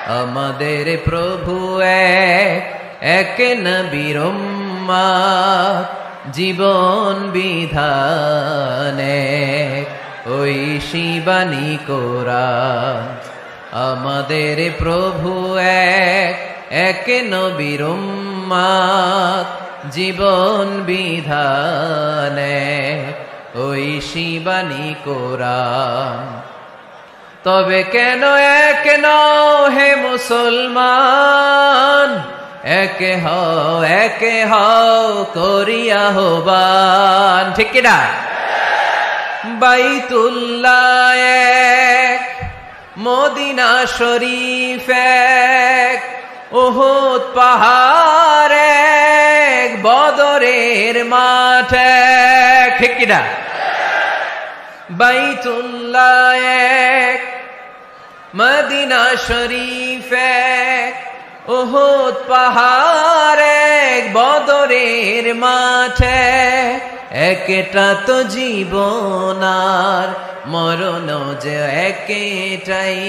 আমাদের প্রভু এক, এক নবীর উম্মত, জীবন বিধান এক, ঐশী বাণী কোরআন। আমাদের প্রভু এক, এক নবীর উম্মত, জীবন বিধান এক, ঐশী বাণী কোরআন। তবে কেন এক নও হে মুসলমান, একে হও করিয়া আহ্বান। ঠিক কিনা? বাইতুল্লাহ এক, মদিনা শরীফ এক, উহুদ পাহাড় এক, বদরের মাঠ এক। ঠিক কিনা? বাইতুল্লাহ এক, মদিনা শরীফ এক, উহুদ পাহাড় এক, বদরের মাঠ এক। একটা তো জীবন আর মরণ যে একটাই,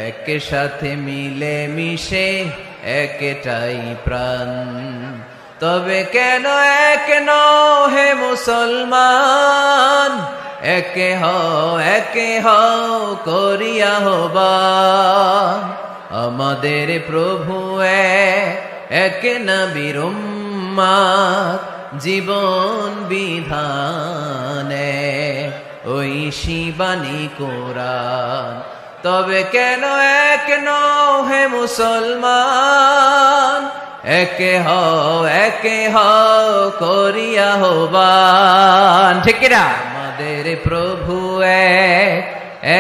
এক সাথে মিলে মিশে একটাই প্রাণ। তবে কেন এক নও হে মুসলমান, একে হও করিয়া আহ্বান। আমাদের প্রভু এক নবীর উম্মত, জীবন বিধান এক, ঐশী বাণী কোরআন। তবে কেন এক নও হে মুসলমান, একে হও করিয়া আহ্বান। ঠিক কিনা? আমাদের প্রভু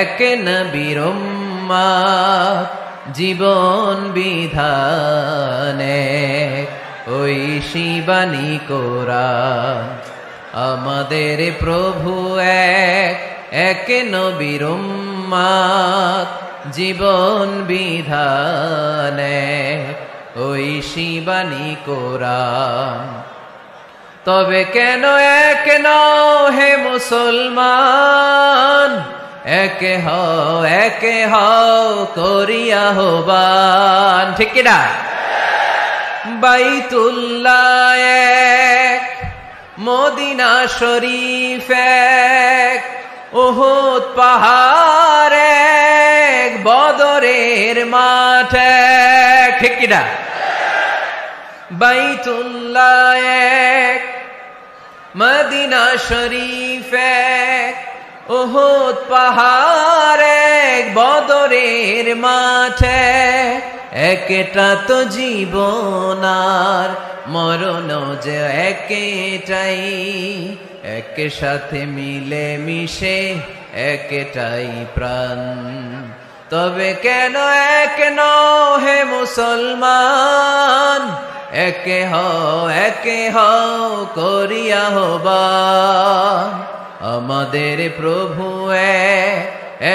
এক নবীর উম্মত, জীবন বিধান এক, ঐশী বাণী কোরআন। আমাদের প্রভু এক নবীর উম্মত, জীবন বিধান এক, ঐশী বাণী কোরআন। তবে কেন এক নও হে মুসলমান, একে হও করিয়া আহ্বান। ঠিক কিনা? বাইতুল্লাহ এক, মদিনা শরীফ এক, উহুদ পাহাড় এক, বদরের মাঠ এক। ঠিক কিনা? বাইতুল্লাহ এক, মদিনা শরীফ এক, উহুদ পাহাড় এক, বদরের মাঠ এক। একটা তো জীবন আর মরণ যে একটাই, এক সাথে মিলে মিশে একটাই প্রাণ। তবে কেন এক নও হে মুসলমান, একে হও করিয়া আহ্বান। আমাদের প্রভু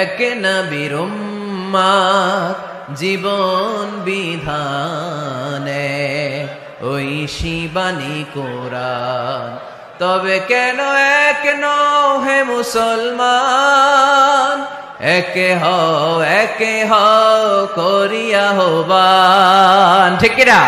এক নবীর উম্মত, জীবন বিধান এক, ঐশী বাণী কোরআন। তবে কেন এক নও হে মুসলমান, একে হও করিয়া আহ্বান। ঠিক কিনা?